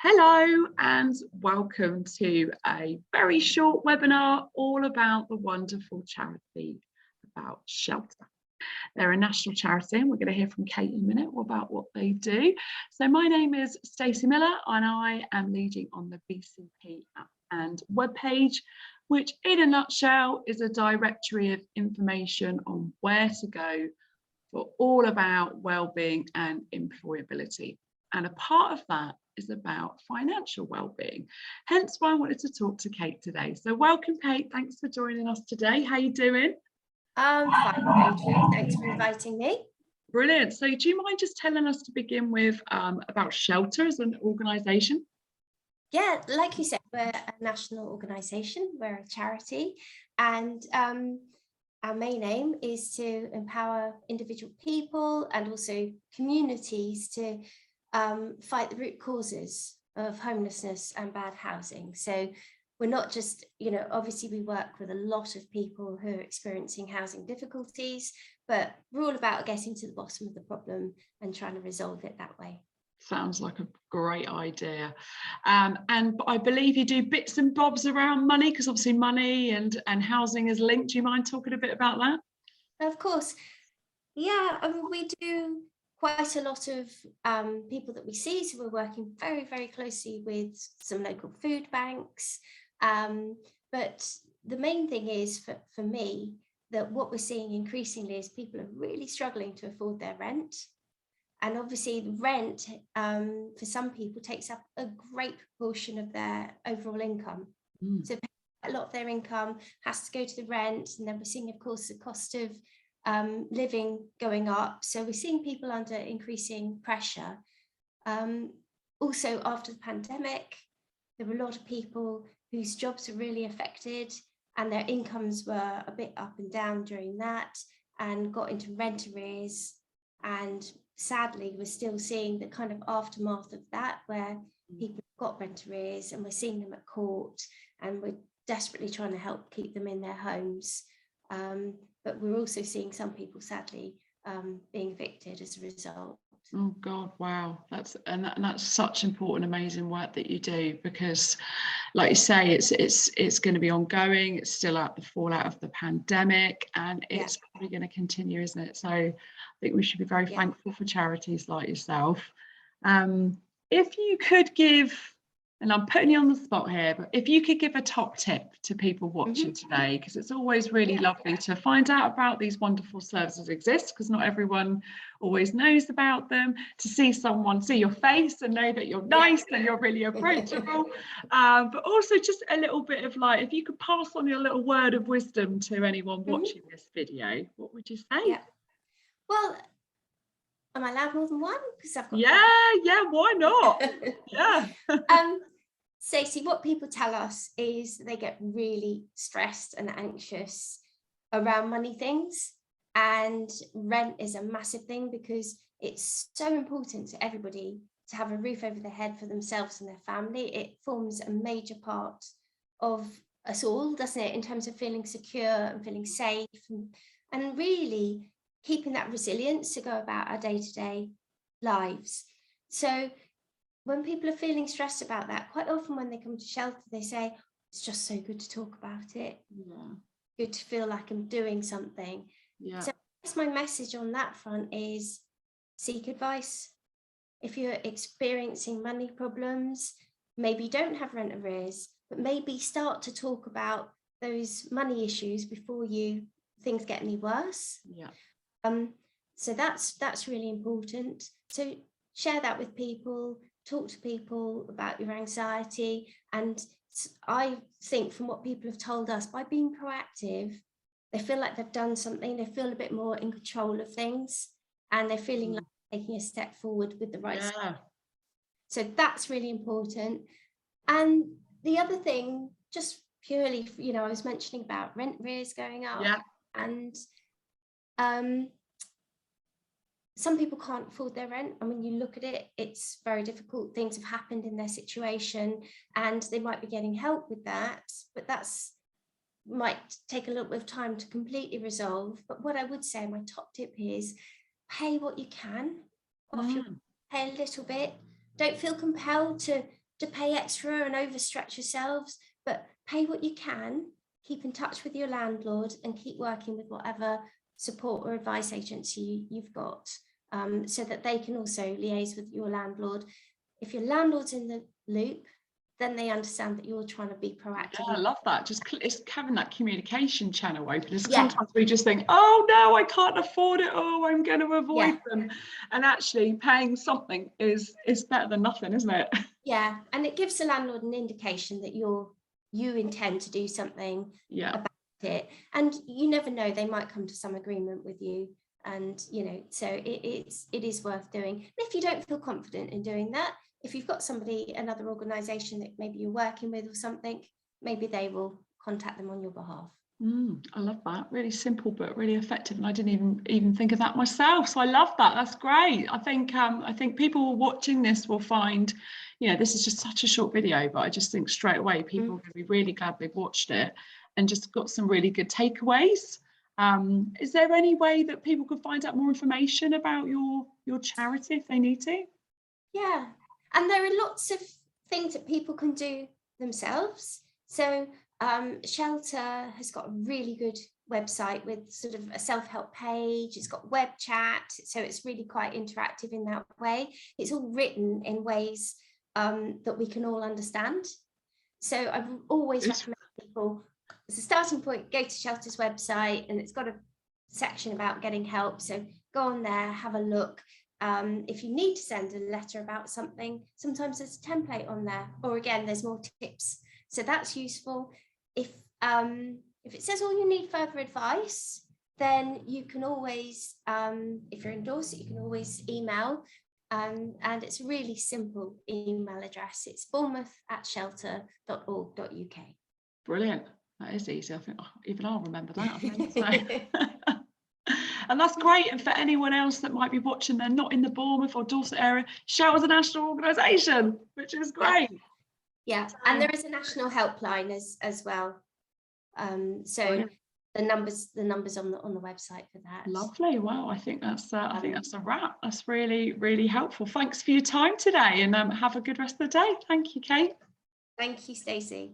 Hello and welcome to a very short webinar all about the wonderful charity about shelter. They're a national charity and we're going to hear from Kate in a minute about what they do. So my name is Stacey Miller and I am leading on the BCP app and webpage, which in a nutshell is a directory of information on where to go for all about wellbeing and employability. And a part of that is about financial well-being. Hence why I wanted to talk to Kate today. So welcome, Kate. Thanks for joining us today. How are you doing? I'm fine, thank you. Thanks for inviting me. Brilliant. So do you mind just telling us to begin with about Shelter as an organisation? Yeah, like you said, we're a national organisation, we're a charity, and our main aim is to empower individual people and also communities to fight the root causes of homelessness and bad housing. So we're not just, obviously we work with a lot of people who are experiencing housing difficulties, but we're all about getting to the bottom of the problem and trying to resolve it that way. Sounds like a great idea. And I believe you do bits and bobs around money, because obviously money and housing is linked. Do you mind talking a bit about that? Of course. Yeah, I mean, we do quite a lot of people that we see. So we're working very, very closely with some local food banks. But the main thing is for me, that what we're seeing increasingly is people are really struggling to afford their rent. And obviously the rent for some people takes up a great proportion of their overall income. So a lot of their income has to go to the rent. And then we're seeing, of course, the cost of living going up. So we're seeing people under increasing pressure. Also, after the pandemic, there were a lot of people whose jobs were really affected and their incomes were a bit up and down during that and got into rent arrears. And sadly, we're still seeing the kind of aftermath of that, where people have got rent arrears and we're seeing them at court and we're desperately trying to help keep them in their homes. But we're also seeing some people sadly being evicted as a result. Oh God, wow. That's such important, amazing work that you do, because like you say, it's going to be ongoing. It's still at the fallout of the pandemic and it's probably going to continue, isn't it? So I think we should be very thankful for charities like yourself. If you could give, and I'm putting you on the spot here, but if you could give a top tip to people watching today, because it's always really lovely to find out about these wonderful services exist, because not everyone always knows about them, to see your face and know that you're nice and you're really approachable, but also just a little bit of like, if you could pass on your little word of wisdom to anyone watching this video, what would you say? Yeah. Well, am I allowed more than one? Because I've got why not? Yeah. Stacey, what people tell us is they get really stressed and anxious around money things, and rent is a massive thing because it's so important to everybody to have a roof over their head for themselves and their family. It forms a major part of us all, doesn't it, in terms of feeling secure and feeling safe and really keeping that resilience to go about our day-to-day lives. So when people are feeling stressed about that, quite often when they come to shelter, they say, it's just so good to talk about it. Yeah. Good to feel like I'm doing something. Yeah. So that's my message on that front is seek advice. If you're experiencing money problems, maybe you don't have rent arrears, but maybe start to talk about those money issues before things get any worse. Yeah. So that's really important. So share that with people. Talk to people about your anxiety. And I think from what people have told us, by being proactive, they feel like they've done something, they feel a bit more in control of things, and they're feeling like taking a step forward with the right step. So that's really important. And the other thing, just purely, I was mentioning about rent arrears going up, and some people can't afford their rent. And when you look at it, it's very difficult. Things have happened in their situation and they might be getting help with that, but might take a little bit of time to completely resolve. But what I would say, my top tip is pay what you can off pay a little bit. Don't feel compelled to to pay extra and overstretch yourselves, but pay what you can, keep in touch with your landlord, and keep working with whatever support or advice agency you've got, so that they can also liaise with your landlord. If your landlord's in the loop, then they understand that you're trying to be proactive. Yeah, I love that. Just it's having that communication channel open. Yeah. Sometimes we just think, oh no, I can't afford it. Oh, I'm going to avoid them. And actually paying something is better than nothing, isn't it? Yeah, and it gives the landlord an indication that you intend to do something about it. And you never know, they might come to some agreement with you. And, you know, so it is worth doing. And if you don't feel confident in doing that, if you've got somebody, another organisation that maybe you're working with or something, maybe they will contact them on your behalf. I love that. Really simple but really effective, and I didn't even think of that myself. So I love that. That's great. I think people watching this will find, you know, this is just such a short video, but I just think straight away people are going to be really glad they've watched it and just got some really good takeaways. Is there any way that people could find out more information about your charity if they need to? Yeah, and there are lots of things that people can do themselves. So Shelter has got a really good website with sort of a self-help page. It's got web chat, so it's really quite interactive in that way. It's all written in ways that we can all understand. So I always recommend people, as a starting point, go to Shelter's website, and it's got a section about getting help. So go on there, have a look. If you need to send a letter about something, sometimes there's a template on there, or again, there's more tips. So that's useful. If it says all you need further advice, then you can always, if you're endorsed, you can always email. And it's a really simple email address. It's bournemouth@shelter.org.uk. Brilliant. That is easy. I think even I'll remember that. I think, so. And that's great. And for anyone else that might be watching, they're not in the Bournemouth or Dorset area, Shelter's a national organisation, which is great. Yeah, and there is a national helpline as well. So brilliant. the numbers on the website for that. Lovely. Wow, I think that's a wrap. That's really, really helpful. Thanks for your time today, and have a good rest of the day. Thank you, Kate. Thank you, Stacey.